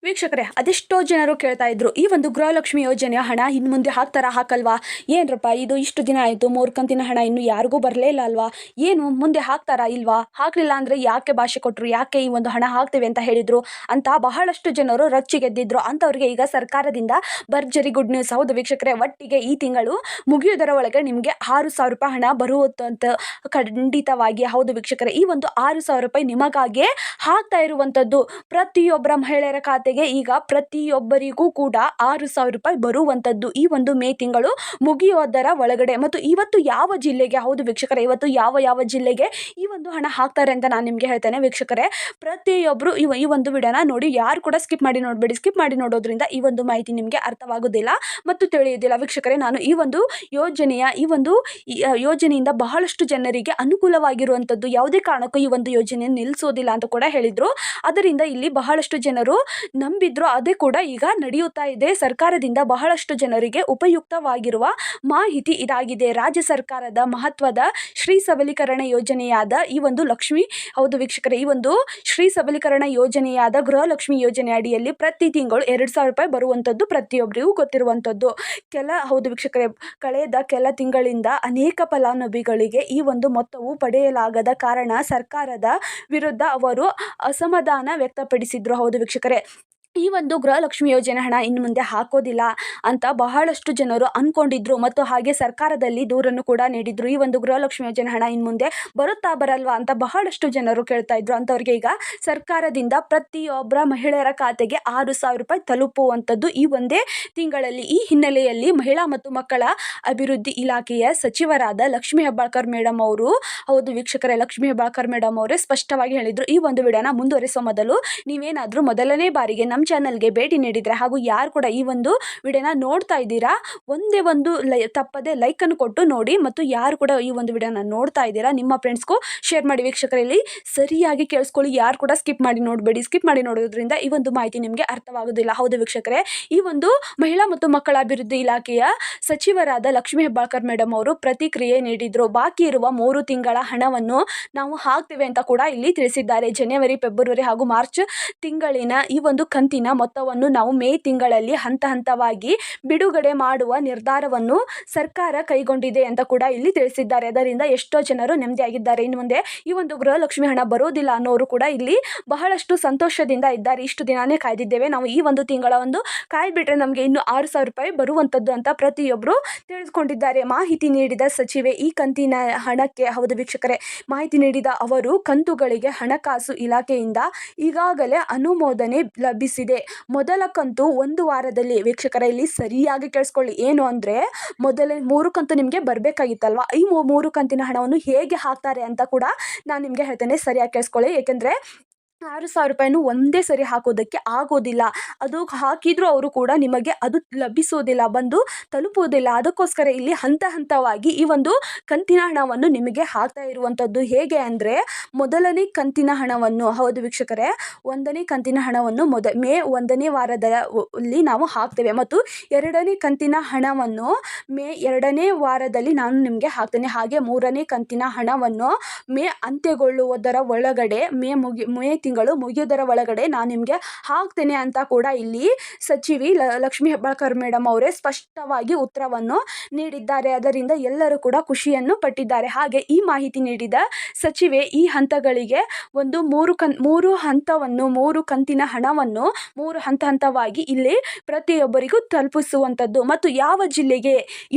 ವೀಕ್ಷಕರೇ, ಅದೆಷ್ಟೋ ಜನರು ಕೇಳ್ತಾ ಇದ್ರು, ಈ ಒಂದು ಗೃಹಲಕ್ಷ್ಮಿ ಯೋಜನೆಯ ಹಣ ಇನ್ನು ಮುಂದೆ ಹಾಕ್ತಾರಾ ಹಾಕಲ್ವಾ? ಏನ್ರಪ್ಪ ಇದು ಇಷ್ಟು ದಿನ ಆಯಿತು, 3 ಕಂತಿನ ಹಣ ಇನ್ನೂ ಯಾರಿಗೂ ಬರಲೇ ಇಲ್ಲ ಅಲ್ವಾ? ಏನು ಮುಂದೆ ಹಾಕ್ತಾರಾ ಇಲ್ವಾ? ಹಾಕಲಿಲ್ಲ ಅಂದರೆ ಯಾಕೆ ಭಾಷೆ ಕೊಟ್ಟರು, ಯಾಕೆ ಈ ಒಂದು ಹಣ ಹಾಕ್ತೇವೆ ಅಂತ ಹೇಳಿದರು ಅಂತ ಬಹಳಷ್ಟು ಜನರು ರೊಚ್ಚಿಗೆದ್ದಿದ್ರು. ಅಂಥವ್ರಿಗೆ ಈಗ ಸರ್ಕಾರದಿಂದ ಭರ್ಜರಿ ಗುಡ್ ನ್ಯೂಸ್. ಹೌದು ವೀಕ್ಷಕರೇ, ಒಟ್ಟಿಗೆ ಈ ತಿಂಗಳು ಮುಗಿಯುವುದರ ಒಳಗೆ ನಿಮಗೆ 6,000 ರೂಪಾಯಿ ಹಣ ಬರುವಂತ ಖಂಡಿತವಾಗಿ. ಹೌದು ವೀಕ್ಷಕರೇ, ಈ ಒಂದು 6,000 ರೂಪಾಯಿ ನಿಮಗಾಗೆ ಹಾಕ್ತಾ ಇರುವಂಥದ್ದು. ಪ್ರತಿಯೊಬ್ಬರ ಮಹಿಳೆಯರ ಖಾತೆಗೆ ಈಗ ಪ್ರತಿಯೊಬ್ಬರಿಗೂ ಕೂಡ 6,000 ರೂಪಾಯಿ ಬರುವಂಥದ್ದು ಈ ಒಂದು ಮೇ ತಿಂಗಳು ಮುಗಿಯೋದರ ಒಳಗಡೆ. ಮತ್ತು ಇವತ್ತು ಯಾವ ಜಿಲ್ಲೆಗೆ, ಹೌದು ವೀಕ್ಷಕರೇ, ಇವತ್ತು ಯಾವ ಜಿಲ್ಲೆಗೆ ಈ ಒಂದು ಹಣ ಹಾಕ್ತಾರೆ ಅಂತ ನಾನು ನಿಮಗೆ ಹೇಳ್ತೇನೆ ವೀಕ್ಷಕರೇ. ಪ್ರತಿಯೊಬ್ಬರು ಈ ಒಂದು ವಿಡಿಯೋನ ನೋಡಿ, ಯಾರು ಕೂಡ ಸ್ಕಿಪ್ ಮಾಡಿ ನೋಡಬೇಡಿ. ಸ್ಕಿಪ್ ಮಾಡಿ ನೋಡೋದ್ರಿಂದ ಈ ಒಂದು ಮಾಹಿತಿ ನಿಮಗೆ ಅರ್ಥವಾಗೋದಿಲ್ಲ ಮತ್ತು ತಿಳಿಯೋದಿಲ್ಲ ವೀಕ್ಷಕರೇ. ನಾನು ಈ ಒಂದು ಯೋಜನೆಯಿಂದ ಬಹಳಷ್ಟು ಜನರಿಗೆ ಅನುಕೂಲವಾಗಿರುವಂಥದ್ದು, ಯಾವುದೇ ಕಾರಣಕ್ಕೂ ಈ ಒಂದು ಯೋಜನೆಯನ್ನು ನಿಲ್ಲಿಸೋದಿಲ್ಲ ಅಂತ ಕೂಡ ಹೇಳಿದರು. ಅದರಿಂದ ಇಲ್ಲಿ ಬಹಳಷ್ಟು ಜನರು ನಂಬಿದ್ರು, ಅದೇ ಕೂಡ ಈಗ ನಡೆಯುತ್ತಾ ಇದೆ. ಸರ್ಕಾರದಿಂದ ಬಹಳಷ್ಟು ಜನರಿಗೆ ಉಪಯುಕ್ತವಾಗಿರುವ ಮಾಹಿತಿ ಇದಾಗಿದೆ. ರಾಜ್ಯ ಸರ್ಕಾರದ ಮಹತ್ವದ ಶ್ರೀ ಸಬಲೀಕರಣ ಯೋಜನೆಯಾದ ಈ ಒಂದು ಹೌದು ವೀಕ್ಷಕರೇ, ಈ ಒಂದು ಶ್ರೀ ಸಬಲೀಕರಣ ಯೋಜನೆಯಾದ ಗೃಹಲಕ್ಷ್ಮಿ ಯೋಜನೆ ಅಡಿಯಲ್ಲಿ ಪ್ರತಿ ತಿಂಗಳು 2,000 ರೂಪಾಯಿ ಬರುವಂಥದ್ದು ಪ್ರತಿಯೊಬ್ಬರಿಗೂ ಗೊತ್ತಿರುವಂಥದ್ದು. ಹೌದು ವೀಕ್ಷಕರೇ, ಕಳೆದ ಕೆಲ ತಿಂಗಳಿಂದ ಅನೇಕ ಫಲಾನುಭವಿಗಳಿಗೆ ಈ ಒಂದು ಮೊತ್ತವು ಪಡೆಯಲಾಗದ ಕಾರಣ ಸರ್ಕಾರದ ವಿರುದ್ಧ ಅವರು ಅಸಮಾಧಾನ ವ್ಯಕ್ತಪಡಿಸಿದ್ರು. ಹೌದು ವೀಕ್ಷಕರೇ, ಈ ಒಂದು ಗೃಹಲಕ್ಷ್ಮಿ ಯೋಜನೆ ಹಣ ಇನ್ನು ಮುಂದೆ ಹಾಕೋದಿಲ್ಲ ಅಂತ ಬಹಳಷ್ಟು ಜನರು ಅಂದ್ಕೊಂಡಿದ್ರು ಮತ್ತು ಹಾಗೆ ಸರ್ಕಾರದಲ್ಲಿ ದೂರನ್ನು ಕೂಡ ನೀಡಿದ್ರು. ಈ ಒಂದು ಗೃಹಲಕ್ಷ್ಮಿ ಯೋಜನೆ ಹಣ ಇನ್ನು ಮುಂದೆ ಬರುತ್ತಾ ಬರಲ್ವಾ ಅಂತ ಬಹಳಷ್ಟು ಜನರು ಕೇಳ್ತಾ ಇದ್ರು. ಅಂಥವ್ರಿಗೆ ಈಗ ಸರ್ಕಾರದಿಂದ ಪ್ರತಿಯೊಬ್ಬರ ಮಹಿಳೆಯರ ಖಾತೆಗೆ 6,000 ರೂಪಾಯಿ ತಲುಪುವಂಥದ್ದು ಈ ಒಂದೇ ತಿಂಗಳಲ್ಲಿ. ಈ ಹಿನ್ನೆಲೆಯಲ್ಲಿ ಮಹಿಳಾ ಮತ್ತು ಮಕ್ಕಳ ಅಭಿವೃದ್ಧಿ ಇಲಾಖೆಯ ಸಚಿವರಾದ ಲಕ್ಷ್ಮೀ ಹೆಬ್ಬಾಳ್ಕರ್ ಮೇಡಮ್ ಅವರು, ಹೌದು ವೀಕ್ಷಕರೇ, ಲಕ್ಷ್ಮೀ ಹೆಬ್ಬಾಳ್ಕರ್ ಮೇಡಮ್ ಅವರೇ ಸ್ಪಷ್ಟವಾಗಿ ಹೇಳಿದ್ರು. ಈ ಒಂದು ವಿಡಿಯೋನ ಮುಂದುವರಿಸೋ ಮೊದಲು ನೀವೇನಾದರೂ ಮೊದಲನೇ ಬಾರಿಗೆ ನಮ್ಮ ಚಾನಲ್ಗೆ ಭೇಟಿ ನೀಡಿದರೆ ಹಾಗೂ ಯಾರು ಕೂಡ ಈ ಒಂದು ವಿಡಿಯೋನ ನೋಡ್ತಾ ಇದ್ದೀರಾ, ಒಂದೇ ಒಂದು ತಪ್ಪದೆ ಲೈಕನ್ನು ಕೊಟ್ಟು ನೋಡಿ. ಮತ್ತು ಯಾರು ಕೂಡ ಈ ಒಂದು ವಿಡಿಯೋನ ನೋಡ್ತಾ ಇದ್ದೀರಾ ನಿಮ್ಮ ಫ್ರೆಂಡ್ಸ್ಗೂ ಶೇರ್ ಮಾಡಿ ವೀಕ್ಷಕರಲ್ಲಿ. ಸರಿಯಾಗಿ ಕೇಳಿಸ್ಕೊಳ್ಳಿ, ಯಾರು ಕೂಡ ಸ್ಕಿಪ್ ಮಾಡಿ ನೋಡಬೇಡಿ. ಸ್ಕಿಪ್ ಮಾಡಿ ನೋಡೋದ್ರಿಂದ ಈ ಒಂದು ಮಾಹಿತಿ ನಿಮಗೆ ಅರ್ಥವಾಗೋದಿಲ್ಲ. ಹೌದು ವೀಕ್ಷಕರೇ, ಈ ಒಂದು ಮಹಿಳಾ ಮತ್ತು ಮಕ್ಕಳ ಅಭಿವೃದ್ಧಿ ಇಲಾಖೆಯ ಸಚಿವರಾದ ಲಕ್ಷ್ಮೀ ಹೆಬ್ಬಾಳ್ಕರ್ ಮೇಡಮ್ ಅವರು ಪ್ರತಿಕ್ರಿಯೆ ನೀಡಿದ್ರು. ಬಾಕಿ ಇರುವ 3 ತಿಂಗಳ ಹಣವನ್ನು ನಾವು ಹಾಕ್ತೇವೆ ಅಂತ ಕೂಡ ಇಲ್ಲಿ ತಿಳಿಸಿದ್ದಾರೆ. ಜನವರಿ, ಫೆಬ್ರವರಿ ಹಾಗೂ ಮಾರ್ಚ್ ತಿಂಗಳಿನ ಈ ಒಂದು ಕಂತಿನ ಮೊತ್ತವನ್ನು ನಾವು ಮೇ ತಿಂಗಳಲ್ಲಿ ಹಂತವಾಗಿ ಬಿಡುಗಡೆ ಮಾಡುವ ನಿರ್ಧಾರವನ್ನು ಸರ್ಕಾರ ಕೈಗೊಂಡಿದೆ ಅಂತ ಕೂಡ ಇಲ್ಲಿ ತಿಳಿಸಿದ್ದಾರೆ. ಅದರಿಂದ ಎಷ್ಟೋ ಜನರು ನೆಮ್ಮದಿಯಾಗಿದ್ದಾರೆ. ಇನ್ನು ಮುಂದೆ ಈ ಒಂದು ಗೃಹಲಕ್ಷ್ಮಿ ಹಣ ಬರೋದಿಲ್ಲ ಅನ್ನೋರು ಕೂಡ ಇಲ್ಲಿ ಬಹಳಷ್ಟು ಸಂತೋಷದಿಂದ ಇದ್ದಾರೆ. ಇಷ್ಟು ದಿನಾನೇ ಕಾಯ್ದಿದ್ದೇವೆ ನಾವು, ಈ ಒಂದು ತಿಂಗಳ ಕಾಯ್ಬಿಟ್ರೆ ನಮಗೆ ಇನ್ನು 6,000 ರೂಪಾಯಿ ಬರುವಂಥದ್ದು ಅಂತ ಪ್ರತಿಯೊಬ್ಬರು ತಿಳಿದುಕೊಂಡಿದ್ದಾರೆ. ಮಾಹಿತಿ ನೀಡಿದ ಸಚಿವೆ ಈ ಕಂತಿನ ಹಣಕ್ಕೆ, ಹೌದು ವೀಕ್ಷಕರೇ, ಮಾಹಿತಿ ನೀಡಿದ ಅವರು ಕಂತುಗಳಿಗೆ ಹಣಕಾಸು ಇಲಾಖೆಯಿಂದ ಈಗಾಗಲೇ ಅನುಮೋದನೆ ಲಭಿಸಿದೆ. ಮೊದಲ ಕಂತು 1 ವಾರದಲ್ಲಿ, ವೀಕ್ಷಕರ ಇಲ್ಲಿ ಸರಿಯಾಗಿ ಕೇಳಿಸ್ಕೊಳ್ಳಿ, ಏನು ಅಂದರೆ ಮೊದಲೇ 3 ಕಂತು ನಿಮಗೆ ಬರಬೇಕಾಗಿತ್ತಲ್ವಾ, ಈ 3 ಕಂತಿನ ಹಣವನ್ನು ಹೇಗೆ ಹಾಕ್ತಾರೆ ಅಂತ ಕೂಡ ನಾನು ನಿಮಗೆ ಹೇಳ್ತೇನೆ. ಸರಿಯಾಗಿ ಕೇಳಿಸ್ಕೊಳ್ಳಿ, ಏಕೆಂದರೆ 6,000 ರೂಪಾಯಿನೂ ಒಂದೇ ಸರಿ ಹಾಕೋದಕ್ಕೆ ಆಗೋದಿಲ್ಲ. ಅದು ಹಾಕಿದರೂ ಅವರು ಕೂಡ ನಿಮಗೆ ಅದು ಲಭಿಸೋದಿಲ್ಲ, ಬಂದು ತಲುಪುವುದಿಲ್ಲ. ಅದಕ್ಕೋಸ್ಕರ ಇಲ್ಲಿ ಹಂತವಾಗಿ ಈ ಒಂದು ಕಂತಿನ ಹಣವನ್ನು ನಿಮಗೆ ಹಾಕ್ತಾ ಇರುವಂಥದ್ದು. ಹೇಗೆ ಅಂದರೆ ಮೊದಲನೇ ಕಂತಿನ ಹಣವನ್ನು, ಹೌದು ವೀಕ್ಷಕರೇ, 1ನೇ ಕಂತಿನ ಹಣವನ್ನು ಮೇ 1ನೇ ವಾರದಲ್ಲಿ ನಾವು ಹಾಕ್ತೇವೆ ಮತ್ತು 2ನೇ ಕಂತಿನ ಹಣವನ್ನು ಮೇ 2ನೇ ವಾರದಲ್ಲಿ ನಾನು ನಿಮಗೆ ಹಾಕ್ತೇನೆ. ಹಾಗೆ 3ನೇ ಕಂತಿನ ಹಣವನ್ನು ಮೇ ಅಂತ್ಯಗೊಳ್ಳುವುದರ ಒಳಗಡೆ, ಮೇ ತಿಂಗಳು ಮುಗಿಯೋದರ ಒಳಗಡೆ ನಾನು ನಿಮಗೆ ಹಾಕ್ತೇನೆ ಅಂತ ಕೂಡ ಇಲ್ಲಿ ಸಚಿವೆ ಲಕ್ಷ್ಮೀ ಹೆಬ್ಬಾಳ್ಕರ್ ಮೇಡಮ್ ಅವರೇ ಸ್ಪಷ್ಟವಾಗಿ ಉತ್ತರವನ್ನು ನೀಡಿದ್ದಾರೆ. ಅದರಿಂದ ಎಲ್ಲರೂ ಕೂಡ ಖುಷಿಯನ್ನು ಪಟ್ಟಿದ್ದಾರೆ. ಹಾಗೆ ಈ ಮಾಹಿತಿ ನೀಡಿದ ಸಚಿವೆ ಈ ಹಂತಗಳಿಗೆ ಒಂದು 3 ಕಂತಿನ ಹಣವನ್ನು 3 ಹಂತವಾಗಿ ಇಲ್ಲಿ ಪ್ರತಿಯೊಬ್ಬರಿಗೂ ತಲುಪಿಸುವಂಥದ್ದು ಮತ್ತು ಯಾವ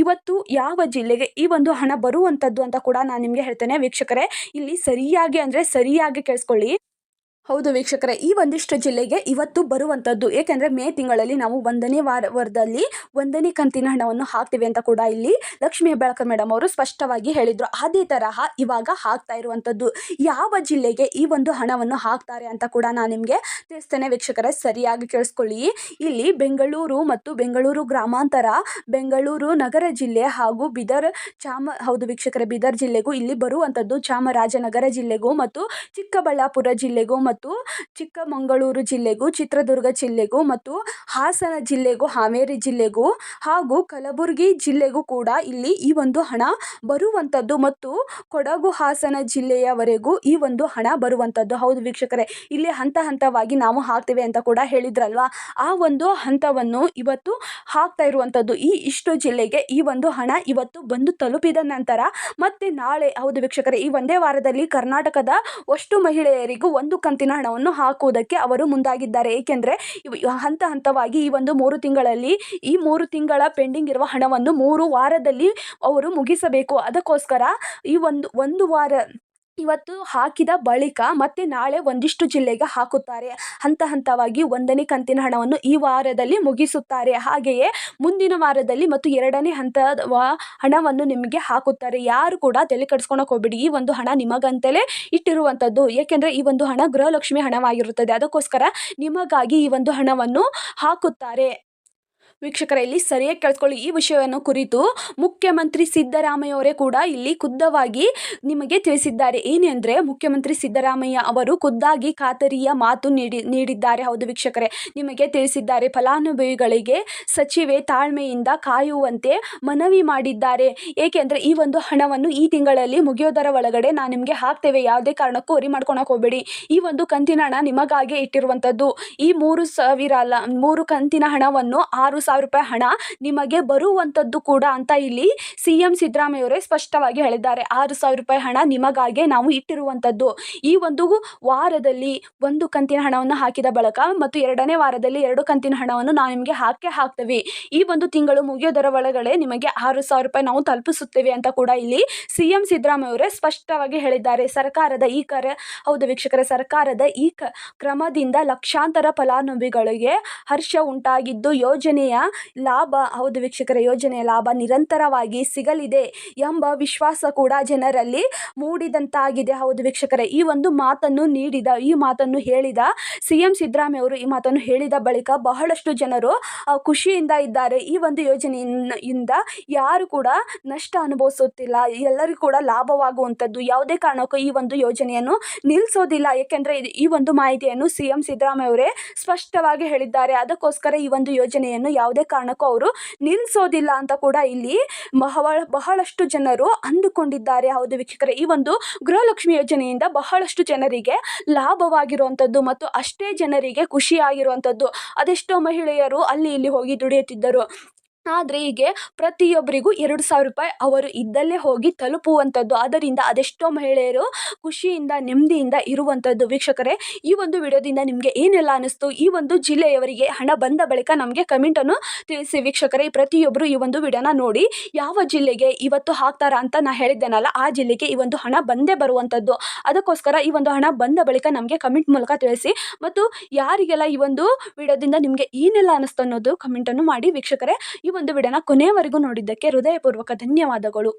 ಜಿಲ್ಲೆಗೆ ಈ ಒಂದು ಹಣ ಬರುವಂಥದ್ದು ಅಂತ ಕೂಡ ನಾನು ನಿಮಗೆ ಹೇಳ್ತೇನೆ. ವೀಕ್ಷಕರೇ ಇಲ್ಲಿ ಸರಿಯಾಗಿ ಕೇಳಿಸ್ಕೊಳ್ಳಿ. ಹೌದು ವೀಕ್ಷಕರೇ, ಈ ಒಂದಿಷ್ಟು ಜಿಲ್ಲೆಗೆ ಇವತ್ತು ಬರುವಂಥದ್ದು. ಏಕೆಂದರೆ ಮೇ ತಿಂಗಳಲ್ಲಿ ನಾವು 1ನೇ ವಾರದಲ್ಲಿ 1ನೇ ಕಂತಿನ ಹಣವನ್ನು ಹಾಕ್ತೀವಿ ಅಂತ ಕೂಡ ಇಲ್ಲಿ ಲಕ್ಷ್ಮೀ ಹೆಬ್ಬಾಳ್ಕರ್ ಮೇಡಮ್ ಅವರು ಸ್ಪಷ್ಟವಾಗಿ ಹೇಳಿದರು. ಅದೇ ತರಹ ಇವಾಗ ಹಾಕ್ತಾ ಇರುವಂಥದ್ದು. ಯಾವ ಜಿಲ್ಲೆಗೆ ಈ ಒಂದು ಹಣವನ್ನು ಹಾಕ್ತಾರೆ ಅಂತ ಕೂಡ ನಾನು ನಿಮಗೆ ತಿಳಿಸ್ತೇನೆ. ವೀಕ್ಷಕರೇ ಸರಿಯಾಗಿ ಕೇಳಿಸ್ಕೊಳ್ಳಿ. ಇಲ್ಲಿ ಬೆಂಗಳೂರು ಮತ್ತು ಬೆಂಗಳೂರು ಗ್ರಾಮಾಂತರ, ಬೆಂಗಳೂರು ನಗರ ಜಿಲ್ಲೆ ಹಾಗೂ ಹೌದು ವೀಕ್ಷಕರೇ, ಬೀದರ್ ಜಿಲ್ಲೆಗೂ ಇಲ್ಲಿ ಬರುವಂಥದ್ದು. ಚಾಮರಾಜನಗರ ಜಿಲ್ಲೆಗೂ ಮತ್ತು ಚಿಕ್ಕಬಳ್ಳಾಪುರ ಜಿಲ್ಲೆಗೂ ಮತ್ತು ಚಿಕ್ಕಮಗಳೂರು ಜಿಲ್ಲೆಗೂ, ಚಿತ್ರದುರ್ಗ ಜಿಲ್ಲೆಗೂ ಮತ್ತು ಹಾಸನ ಜಿಲ್ಲೆಗೂ, ಹಾವೇರಿ ಜಿಲ್ಲೆಗೂ ಹಾಗೂ ಕಲಬುರಗಿ ಜಿಲ್ಲೆಗೂ ಕೂಡ ಇಲ್ಲಿ ಈ ಒಂದು ಹಣ ಬರುವಂಥದ್ದು ಮತ್ತು ಕೊಡಗು ಹಾಸನ ಜಿಲ್ಲೆಯವರೆಗೂ ಈ ಒಂದು ಹಣ ಬರುವಂಥದ್ದು. ಹೌದು ವೀಕ್ಷಕರೇ, ಇಲ್ಲಿ ಹಂತ ಹಂತವಾಗಿ ನಾವು ಹಾಕ್ತೇವೆ ಅಂತ ಕೂಡ ಹೇಳಿದ್ರಲ್ವಾ, ಆ ಒಂದು ಹಂತವನ್ನು ಇವತ್ತು ಹಾಕ್ತಾ ಇರುವಂಥದ್ದು. ಇಷ್ಟು ಜಿಲ್ಲೆಗೆ ಈ ಒಂದು ಹಣ ಇವತ್ತು ಬಂದು ತಲುಪಿದ ನಂತರ ಮತ್ತೆ ನಾಳೆ, ಹೌದು ವೀಕ್ಷಕರೇ, ಈ ಒಂದೇ ವಾರದಲ್ಲಿ ಕರ್ನಾಟಕದ ಅಷ್ಟು ಮಹಿಳೆಯರಿಗೂ ಒಂದು ಕಂತಿನ ಹಣವನ್ನು ಹಾಕುವುದಕ್ಕೆ ಅವರು ಮುಂದಾಗಿದ್ದಾರೆ. ಏಕೆಂದರೆ ಹಂತ ಹಂತವಾಗಿ ಈ ಒಂದು 3 ತಿಂಗಳಲ್ಲಿ ಈ 3 ತಿಂಗಳ ಪೆಂಡಿಂಗ್ ಇರುವ ಹಣವನ್ನು 3 ವಾರದಲ್ಲಿ ಅವರು ಮುಗಿಸಬೇಕು. ಅದಕ್ಕೋಸ್ಕರ ಈ ಒಂದು ವಾರ ಇವತ್ತು ಹಾಕಿದ ಬಳಿಕ ಮತ್ತೆ ನಾಳೆ ಒಂದಿಷ್ಟು ಜಿಲ್ಲೆಗೆ ಹಾಕುತ್ತಾರೆ. ಹಂತ ಹಂತವಾಗಿ 1ನೇ ಕಂತಿನ ಹಣವನ್ನು ಈ ವಾರದಲ್ಲಿ ಮುಗಿಸುತ್ತಾರೆ. ಹಾಗೆಯೇ ಮುಂದಿನ ವಾರದಲ್ಲಿ ಮತ್ತು 2ನೇ ಹಂತದ ಹಣವನ್ನು ನಿಮಗೆ ಹಾಕುತ್ತಾರೆ. ಯಾರು ಕೂಡ ತಲೆ ಕೆಡಿಸ್ಕೊಳಕ್ಕೆ ಹೋಗ್ಬೇಡಿ. ಈ ಒಂದು ಹಣ ನಿಮಗಂತಲೇ ಇಟ್ಟಿರುವಂಥದ್ದು. ಏಕೆಂದರೆ ಈ ಒಂದು ಹಣ ಗೃಹಲಕ್ಷ್ಮಿ ಹಣವಾಗಿರುತ್ತದೆ. ಅದಕ್ಕೋಸ್ಕರ ನಿಮಗಾಗಿ ಈ ಒಂದು ಹಣವನ್ನು ಹಾಕುತ್ತಾರೆ. ವೀಕ್ಷಕರೇ, ಇಲ್ಲಿ ಸರಿಯಾಗಿ ಕೇಳಿಸ್ಕೊಳ್ಳಿ. ಈ ವಿಷಯವನ್ನು ಕುರಿತು ಮುಖ್ಯಮಂತ್ರಿ ಸಿದ್ದರಾಮಯ್ಯ ಅವರೇ ಕೂಡ ಇಲ್ಲಿ ಖುದ್ದಾಗಿ ನಿಮಗೆ ತಿಳಿಸಿದ್ದಾರೆ. ಏನೆಂದರೆ, ಮುಖ್ಯಮಂತ್ರಿ ಸಿದ್ದರಾಮಯ್ಯ ಅವರು ಖುದ್ದಾಗಿ ಖಾತರಿಯ ಮಾತು ನೀಡಿದ್ದಾರೆ. ಹೌದು ವೀಕ್ಷಕರೇ, ನಿಮಗೆ ತಿಳಿಸಿದ್ದಾರೆ. ಫಲಾನುಭವಿಗಳಿಗೆ ಸಚಿವೆ ತಾಳ್ಮೆಯಿಂದ ಕಾಯುವಂತೆ ಮನವಿ ಮಾಡಿದ್ದಾರೆ. ಏಕೆಂದರೆ ಈ ಒಂದು ಹಣವನ್ನು ಈ ತಿಂಗಳಲ್ಲಿ ಮುಗಿಯೋದರ ಒಳಗಡೆ ನಾನು ನಿಮಗೆ ಹಾಕ್ತೇವೆ, ಯಾವುದೇ ಕಾರಣಕ್ಕೂ ವರಿ ಮಾಡ್ಕೊಳಕ್ಕೆ ಹೋಗಬೇಡಿ. ಈ ಒಂದು ಕಂತಿನ ಹಣ ನಿಮಗಾಗೆ ಇಟ್ಟಿರುವಂಥದ್ದು. ಈ 3,000 ಅಲ್ಲ, 3 ಕಂತಿನ ಹಣವನ್ನು 6,000 ರೂಪಾಯಿ ಹಣ ನಿಮಗೆ ಬರುವಂಥದ್ದು ಕೂಡ ಅಂತ ಇಲ್ಲಿ CM ಸಿದ್ದರಾಮಯ್ಯ ಅವರೇ ಸ್ಪಷ್ಟವಾಗಿ ಹೇಳಿದ್ದಾರೆ. 6,000 ರೂಪಾಯಿ ಹಣ ನಿಮಗಾಗೆ ನಾವು ಇಟ್ಟಿರುವಂಥದ್ದು. ಈ ಒಂದು ವಾರದಲ್ಲಿ 1 ಕಂತಿನ ಹಣವನ್ನು ಹಾಕಿದ ಬಳಿಕ ಮತ್ತು 2ನೇ ವಾರದಲ್ಲಿ 2 ಕಂತಿನ ಹಣವನ್ನು ನಾವು ನಿಮಗೆ ಹಾಕ್ತೇವೆ. ಈ ಒಂದು ತಿಂಗಳು ಮುಗಿಯೋದರ ಒಳಗಡೆ ನಿಮಗೆ 6,000 ರೂಪಾಯಿ ನಾವು ತಲುಪಿಸುತ್ತೇವೆ ಅಂತ ಕೂಡ ಇಲ್ಲಿ CM ಸಿದ್ದರಾಮಯ್ಯ ಅವರೇ ಸ್ಪಷ್ಟವಾಗಿ ಹೇಳಿದ್ದಾರೆ. ಹೌದು ವೀಕ್ಷಕರೇ, ಸರ್ಕಾರದ ಈ ಕ್ರಮದಿಂದ ಲಕ್ಷಾಂತರ ಫಲಾನುಭವಿಗಳಿಗೆ ಹರ್ಷ ಉಂಟಾಗಿದ್ದು ಯೋಜನೆಯ ಲಾಭ, ಹೌದು ವೀಕ್ಷಕರೇ, ಯೋಜನೆಯ ಲಾಭ ನಿರಂತರವಾಗಿ ಸಿಗಲಿದೆ ಎಂಬ ವಿಶ್ವಾಸ ಕೂಡ ಜನರಲ್ಲಿ ಮೂಡಿದಂತಾಗಿದೆ. ಹೌದು ವೀಕ್ಷಕರೇ, ಈ ಮಾತನ್ನು ಹೇಳಿದ CM ಸಿದ್ದರಾಮಯ್ಯ ಅವರು ಈ ಮಾತನ್ನು ಹೇಳಿದ ಬಳಿಕ ಬಹಳಷ್ಟು ಜನರು ಖುಷಿಯಿಂದ ಇದ್ದಾರೆ. ಈ ಒಂದು ಯೋಜನೆಯಿಂದ ಯಾರು ಕೂಡ ನಷ್ಟ ಅನುಭವಿಸುತ್ತಿಲ್ಲ, ಎಲ್ಲರಿಗೂ ಕೂಡ ಲಾಭವಾಗುವಂಥದ್ದು. ಯಾವುದೇ ಕಾರಣಕ್ಕೂ ಈ ಒಂದು ಯೋಜನೆಯನ್ನು ನಿಲ್ಲಿಸೋದಿಲ್ಲ. ಏಕೆಂದರೆ ಈ ಒಂದು ಮಾಹಿತಿಯನ್ನು CM ಸಿದ್ದರಾಮಯ್ಯ ಅವರೇ ಸ್ಪಷ್ಟವಾಗಿ ಹೇಳಿದ್ದಾರೆ. ಅದಕ್ಕೋಸ್ಕರ ಈ ಒಂದು ಯೋಜನೆಯನ್ನು ಯಾವುದೇ ಕಾರಣಕ್ಕೂ ಅವರು ನಿಲ್ಲಿಸೋದಿಲ್ಲ ಅಂತ ಕೂಡ ಇಲ್ಲಿ ಬಹಳಷ್ಟು ಜನರು ಅಂದುಕೊಂಡಿದ್ದಾರೆ. ಹೌದು ವೀಕ್ಷಕರೇ, ಈ ಒಂದು ಗೃಹಲಕ್ಷ್ಮಿ ಯೋಜನೆಯಿಂದ ಬಹಳಷ್ಟು ಜನರಿಗೆ ಲಾಭವಾಗಿರುವಂಥದ್ದು ಮತ್ತು ಅಷ್ಟೇ ಜನರಿಗೆ ಖುಷಿಯಾಗಿರುವಂಥದ್ದು. ಅದೆಷ್ಟೋ ಮಹಿಳೆಯರು ಅಲ್ಲಿ ಇಲ್ಲಿ ಹೋಗಿ ದುಡಿಯುತ್ತಿದ್ದರು. ಆದರೆ ಹೀಗೆ ಪ್ರತಿಯೊಬ್ಬರಿಗೂ 2,000 ರೂಪಾಯಿ ಅವರು ಇದ್ದಲ್ಲೇ ಹೋಗಿ ತಲುಪುವಂಥದ್ದು. ಅದರಿಂದ ಅದೆಷ್ಟೋ ಮಹಿಳೆಯರು ಖುಷಿಯಿಂದ ನೆಮ್ಮದಿಯಿಂದ ಇರುವಂಥದ್ದು. ವೀಕ್ಷಕರೇ, ಈ ಒಂದು ವಿಡಿಯೋದಿಂದ ನಿಮಗೆ ಏನೆಲ್ಲ ಅನ್ನಿಸ್ತು? ಈ ಒಂದು ಜಿಲ್ಲೆಯವರಿಗೆ ಹಣ ಬಂದ ಬಳಿಕ ನಮಗೆ ಕಮೆಂಟನ್ನು ತಿಳಿಸಿ. ವೀಕ್ಷಕರೇ, ಪ್ರತಿಯೊಬ್ಬರು ಈ ಒಂದು ವಿಡಿಯೋನ ನೋಡಿ ಯಾವ ಜಿಲ್ಲೆಗೆ ಇವತ್ತು ಹಾಕ್ತಾರಾ ಅಂತ ನಾನು ಹೇಳಿದ್ದೇನಲ್ಲ, ಆ ಜಿಲ್ಲೆಗೆ ಈ ಒಂದು ಹಣ ಬಂದೇ ಬರುವಂಥದ್ದು. ಅದಕ್ಕೋಸ್ಕರ ಈ ಒಂದು ಹಣ ಬಂದ ಬಳಿಕ ನಮಗೆ ಕಮೆಂಟ್ ಮೂಲಕ ತಿಳಿಸಿ. ಮತ್ತು ಯಾರಿಗೆಲ್ಲ ಈ ಒಂದು ವಿಡಿಯೋದಿಂದ ನಿಮಗೆ ಏನೆಲ್ಲ ಅನ್ನಿಸ್ತು ಅನ್ನೋದು ಕಮೆಂಟನ್ನು ಮಾಡಿ. ವೀಕ್ಷಕರೇ, ಈ ಒಂದು ವಿಡಿಯೋನ ಕೊನೆಯವರೆಗೂ ನೋಡಿದ್ದಕ್ಕೆ ಹೃದಯಪೂರ್ವಕ ಧನ್ಯವಾದಗಳು.